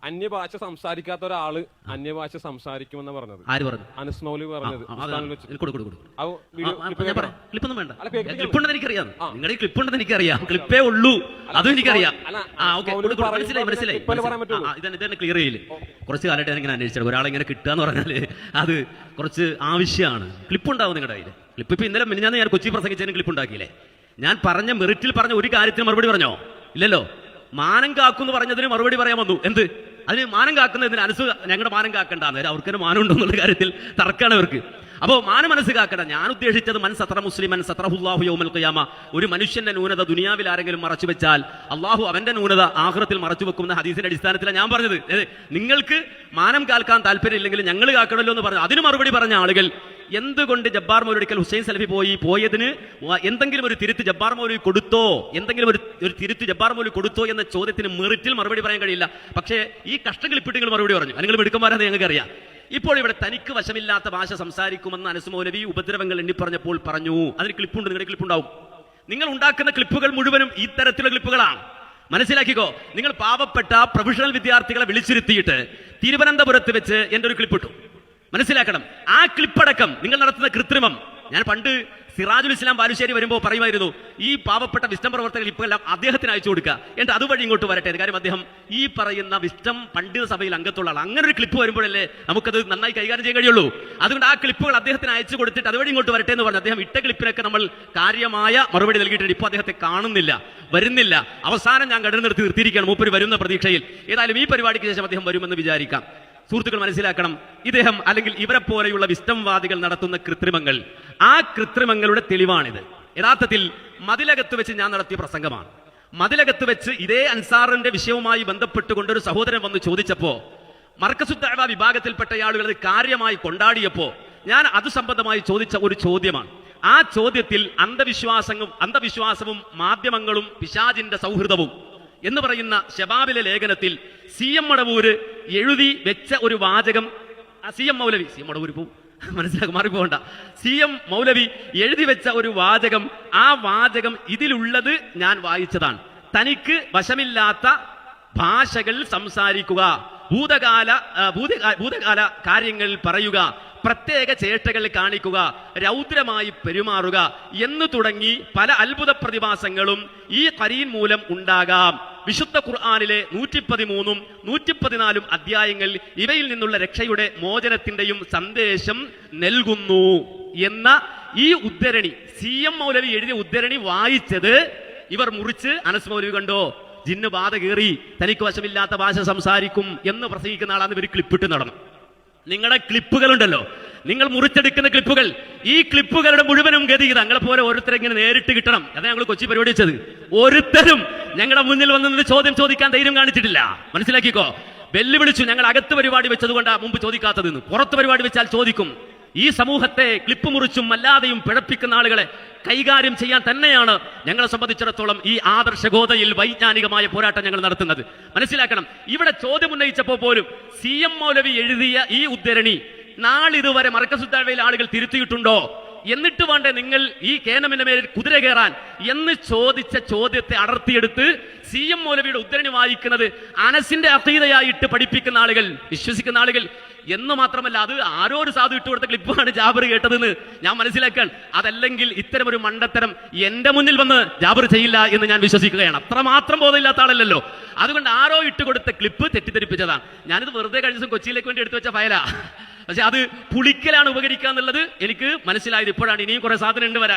അന്യഭാഷ സംസാരിക്കാത്ത ഒരാള് അന്യഭാഷ സംസാരിക്കുമെന്ന് പറഞ്ഞത്. ആര് പറഞ്ഞു? അനസ് മൗലവി പറഞ്ഞത്. ക്ലിപ്പൊന്നും വേണ്ട, ക്ലിപ്പുണ്ടെന്ന് എനിക്കറിയാം. നിങ്ങളുടെ ക്ലിപ്പ് ഉണ്ടെന്ന് എനിക്കറിയാം, ക്ലിപ്പേ ഉള്ളൂ, അതും എനിക്കറിയാം. മനസ്സിലായി. ഇതന്നെ ക്ലിയർ ചെയ്യില്ല. കുറച്ച് കാലമായിട്ട് ഇങ്ങനെ അന്വേഷിച്ചത് ഒരാളെങ്ങനെ കിട്ടുക എന്ന് പറഞ്ഞാല് അത് കുറച്ച് ആവശ്യമാണ്. ക്ലിപ്പ് ഉണ്ടാവും നിങ്ങളുടെ കയ്യിൽ. ക്ലിപ്പ് ഇപ്പൊ ഇന്നലെ മിനിഞ്ഞാന്ന് ഞാൻ കൊച്ചി പ്രസംഗിച്ചതിന് ക്ലിപ്പ് ഉണ്ടാക്കിയില്ലേ? ഞാൻ പറഞ്ഞ മെറിറ്റിൽ പറഞ്ഞ ഒരു കാര്യത്തിന് മറുപടി പറഞ്ഞോ? ഇല്ലല്ലോ. മാനം കാക്കുന്ന് പറഞ്ഞതിന് മറുപടി പറയാൻ വന്നു. എന്ത് അതിന് മാനം കാക്കുന്നതിന് അനുസ ഞങ്ങളുടെ മാനം കാക്കണ്ടെന്ന് അവർക്ക് മാനം ഉണ്ടെന്നുള്ള കാര്യത്തിൽ തർക്കമാണ് അവർക്ക്. അപ്പോൾ മാനം മനസ്സ് കാക്കണ്ട. ഞാൻ ഉദ്ദേശിച്ചത് മൻ സത്ര മുസ്ലിമൻ സത്രഹുല്ലാഹു യൗമൽ ഖിയാമ. ഒരു മനുഷ്യന്റെ ന്യൂനത ദുനിയാവിൽ ആരെങ്കിലും മറച്ചു വെച്ചാൽ അള്ളാഹു അവന്റെ ന്യൂനത ആഖിറത്തിൽ മറച്ചു വെക്കുന്ന ഹദീസിന്റെ അടിസ്ഥാനത്തിലാണ് ഞാൻ പറഞ്ഞത്. നിങ്ങൾക്ക് മാനം കാൽക്കാൻ താല്പര്യം ഇല്ലെങ്കിൽ ഞങ്ങൾ കാക്കണമല്ലോ എന്ന് പറഞ്ഞു. അതിന് മറുപടി പറഞ്ഞ ആളുകൾ എന്തുകൊണ്ട് ജബ്ബാർ മൗലവിക്കൽ ഹുസൈൻ സലഫി പോയതിന് എന്തെങ്കിലും ഒരു തിരുത്ത് ജബ്ബാർ മൗലവി കൊടുത്തോ, എന്തെങ്കിലും ഒരു തിരുത്ത് ജബ്ബാർ മൗലവി കൊടുത്തോ എന്ന ചോദ്യത്തിന് മെറിറ്റിൽ മറുപടി പറയാൻ കഴിയില്ല. പക്ഷേ ഈ കഷ്ടങ്ങളിപ്പിട്ട് നിങ്ങൾ മറുപടി പറഞ്ഞു. നിങ്ങൾ മിടുക്കന്മാരെന്ന് ഞങ്ങൾക്ക് അറിയാം. ഇപ്പോൾ ഇവിടെ തനിക്ക് വശമില്ലാത്ത ഭാഷ സംസാരിക്കുമെന്ന് അനസ് മൗലവി ഉപദ്രവങ്ങൾ എണ്ണി പറഞ്ഞപ്പോൾ പറഞ്ഞു. അതിന് ക്ലിപ്പുണ്ട്, നിങ്ങളുടെ ക്ലിപ്പുണ്ടാവും. നിങ്ങൾ ഉണ്ടാക്കുന്ന ക്ലിപ്പുകൾ മുഴുവനും ഈ തരത്തിലുള്ള ക്ലിപ്പുകളാണ്. മനസ്സിലാക്കിക്കോ. നിങ്ങൾ പാവപ്പെട്ട പ്രൊഫഷണൽ വിദ്യാർത്ഥികളെ വിളിച്ചിരുത്തിയിട്ട് തിരുവനന്തപുരത്ത് വെച്ച് എൻ്റെ ഒരു ക്ലിപ്പിട്ടു. മനസ്സിലാക്കണം. ആ ക്ലിപ്പടക്കം നിങ്ങൾ നടത്തുന്ന കൃത്രിമം. ഞാൻ പണ്ട് സിറാജുൽ ഇസ്ലാം ബാലുശ്ശേരി വരുമ്പോൾ പറയുമായിരുന്നു, ഈ പാവപ്പെട്ട വിസ്റ്റം പ്രവർത്തക ക്ലിപ്പുകളെല്ലാം അദ്ദേഹത്തിന് അയച്ചു കൊടുക്കുക, എന്നിട്ട് അതുവഴി ഇങ്ങോട്ട് വരട്ടെ. കാര്യം അദ്ദേഹം ഈ പറയുന്ന വിസ്റ്റം പണ്ഡിത സഭയിൽ അംഗത്തുള്ള ആൾ. അങ്ങനെ ഒരു ക്ലിപ്പ് വരുമ്പോഴല്ലേ നമുക്കത് നന്നായി കൈകാര്യം ചെയ്യാൻ കഴിയുള്ളൂ. അതുകൊണ്ട് ആ ക്ലിപ്പുകൾ അദ്ദേഹത്തിന് അയച്ചു കൊടുത്തിട്ട് അതുവഴി ഇങ്ങോട്ട് വരട്ടെ എന്ന് പറഞ്ഞു. അദ്ദേഹം ഇട്ട ക്ലിപ്പിനൊക്കെ നമ്മൾ കാര്യമായ മറുപടി നൽകിയിട്ടുണ്ട്. ഇപ്പോൾ അദ്ദേഹത്തെ കാണുന്നില്ല, വരുന്നില്ല. അവസാനം ഞാൻ കടന്നു നിർത്തിയിരിക്കുകയാണ് മൂപ്പര് വരുന്ന പ്രതീക്ഷയിൽ. ഏതായാലും ഈ പരിപാടിക്ക് ശേഷം അദ്ദേഹം വരുമെന്ന് വിചാരിക്കാം. സുഹൃത്തുക്കൾ മനസ്സിലാക്കണം, ഇദ്ദേഹം അല്ലെങ്കിൽ ഇവരെ പോലെയുള്ള വിസ്റ്റംവാദികൾ നടത്തുന്ന കൃത്രിമങ്ങൾ, ആ കൃത്രിമങ്ങളുടെ തെളിവാണിത്. യഥാർത്ഥത്തിൽ മതിലകത്ത് വെച്ച് ഞാൻ നടത്തിയ പ്രസംഗമാണ്. മതിലകത്ത് വെച്ച് ഇതേ അൻസാറിന്റെ വിഷയവുമായി ബന്ധപ്പെട്ടുകൊണ്ട് ഒരു സഹോദരൻ വന്ന് ചോദിച്ചപ്പോ മർക്കസുദ്ദഅവ വിഭാഗത്തിൽപ്പെട്ട ആളുകൾ അത് കാര്യമായി കൊണ്ടാടിയപ്പോ ഞാൻ അത് സംബന്ധമായി ചോദിച്ച ഒരു ചോദ്യമാണ്. ആ ചോദ്യത്തിൽ അന്ധവിശ്വാസവും മാധ്യമങ്ങളും പിശാചിന്റെ സൗഹൃദവും എന്ന് പറയുന്ന ശബാബിലെ ലേഖനത്തിൽ CM മടവൂര് എഴുതി വെച്ച ഒരു വാചകം, CM മടവൂര് മനസ്സിലാക്കി മാറിപ്പോണ്ട, CM മൗലവി എഴുതി വെച്ച ഒരു വാചകം, ആ വാചകം ഇതിലുള്ളത് ഞാൻ വായിച്ചതാണ്. തനിക്ക് വശമില്ലാത്ത ഭാഷകൾ സംസാരിക്കുക, ഭൂതകാല കാര്യങ്ങൾ പറയുക, പ്രത്യേക ചേഷ്ടകൾ കാണിക്കുക, രൗദ്രമായി പെരുമാറുക എന്ന് തുടങ്ങി പല അത്ഭുത പ്രതിഭാസങ്ങളും ഈ ഖരീൻ മൂലം ഉണ്ടാകാം. വിശുദ്ധ ഖുർആനിലെ 113 114 അധ്യായങ്ങൾ ഇവയിൽ നിന്നുള്ള രക്ഷയുടെ മോചനത്തിന്റെയും സന്ദേശം നൽകുന്നു എന്ന ഈ ഉദ്ധരണി, CM മൗലവി എഴുതിയ ഉദ്ധരണി വായിച്ചത് ഇവർ മുറിച്ച് അനസ് മൗലവി കണ്ടോ, ജിന്ന് ബാധ കയറി, തനിക്ക് വശമില്ലാത്ത ഭാഷ സംസാരിക്കും എന്ന് പ്രസംഗിക്കുന്ന ആളാണ് ഇവർ ക്ലിപ്പിട്ട് നടന്നു. നിങ്ങളുടെ ക്ലിപ്പുകളുണ്ടല്ലോ, നിങ്ങൾ മുറിച്ചെടുക്കുന്ന ക്ലിപ്പുകൾ, ഈ ക്ലിപ്പുകളുടെ മുഴുവനും ഗതി ഞങ്ങളെ പോലെ ഓരോരുത്തരെ ഇങ്ങനെ നേരിട്ട് കിട്ടണം. അതാണ് ഞങ്ങൾ കൊച്ചി പരിപാടി വെച്ചത്. ഒരുത്തരും ഞങ്ങളുടെ മുന്നിൽ വന്ന് ചോദ്യം ചോദിക്കാൻ ധൈര്യം കാണിച്ചിട്ടില്ല. മനസ്സിലാക്കിക്കോ. വെല്ലുവിളിച്ചു. ഞങ്ങൾ അകത്ത് പരിപാടി വെച്ചതുകൊണ്ടാണ് മുമ്പ് ചോദിക്കാത്തതെന്ന്. പുറത്ത് പരിപാടി വെച്ചാൽ ചോദിക്കും. ഈ സമൂഹത്തെ ക്ലിപ്പ് മുറിച്ചും അല്ലാതെയും പിഴപ്പിക്കുന്ന ആളുകളെ കൈകാര്യം ചെയ്യാൻ തന്നെയാണ് ഞങ്ങളെ സംബന്ധിച്ചിടത്തോളം ഈ ആദർശഗോതയിൽ വൈജ്ഞാനികമായ പോരാട്ടം ഞങ്ങൾ നടത്തുന്നത്. മനസ്സിലാക്കണം. ഇവിടെ ചോദ്യം ഉന്നയിച്ചപ്പോൾ പോലും CM മൗലവി എഴുതിയ ഈ ഉദ്ധരണി നാളിതുവരെ മർക്കസുദ്ദഅവയിൽ ആളുകൾ തിരുത്തിയിട്ടുണ്ടോ, എന്നിട്ട് വേണ്ടേ നിങ്ങൾ ഈ കേനമിന്റെ മേലിൽ കുതിര കയറാൻ എന്ന് ചോദിച്ച ചോദ്യത്തെ അടർത്തിയെടുത്ത് CM മൗലവിയുടെ ഉദ്ധരണി വായിക്കുന്നത് അനസിന്റെ അഖീദയായിട്ട് പഠിപ്പിക്കുന്ന ആളുകൾ, വിശ്വസിക്കുന്ന ആളുകൾ എന്ന് മാത്രമല്ല, അത് ആരോ ഒരു സാധു ഇട്ടുകൊടുത്ത ക്ലിപ്പാണ് ജാബർ കേട്ടതെന്ന് ഞാൻ മനസ്സിലാക്കാൻ. അതല്ലെങ്കിൽ ഇത്തരം ഒരു മണ്ടത്തരം എന്റെ മുന്നിൽ വന്ന് ജാബർ ചെയ്യില്ല എന്ന് ഞാൻ വിശ്വസിക്കുകയാണ്. അത്രമാത്രം ബോധമില്ലാത്ത ആളല്ലല്ലോ. അതുകൊണ്ട് ആരോ ഇട്ടുകൊടുത്ത ക്ലിപ്പ് തെറ്റിദ്ധരിപ്പിച്ചതാണ്. ഞാനിത് വെറുതെ കഴിഞ്ഞ ദിവസം കൊച്ചിയിലേക്ക് വേണ്ടി എടുത്തു വെച്ച ഫയലാ. പക്ഷെ അത് പുളിക്കലാണ് ഉപകരിക്കുക എന്നുള്ളത് എനിക്ക് മനസ്സിലായത് ഇപ്പോഴാണ്. ഇനിയും കുറെ സാധനം ഉണ്ട് വരാൻ.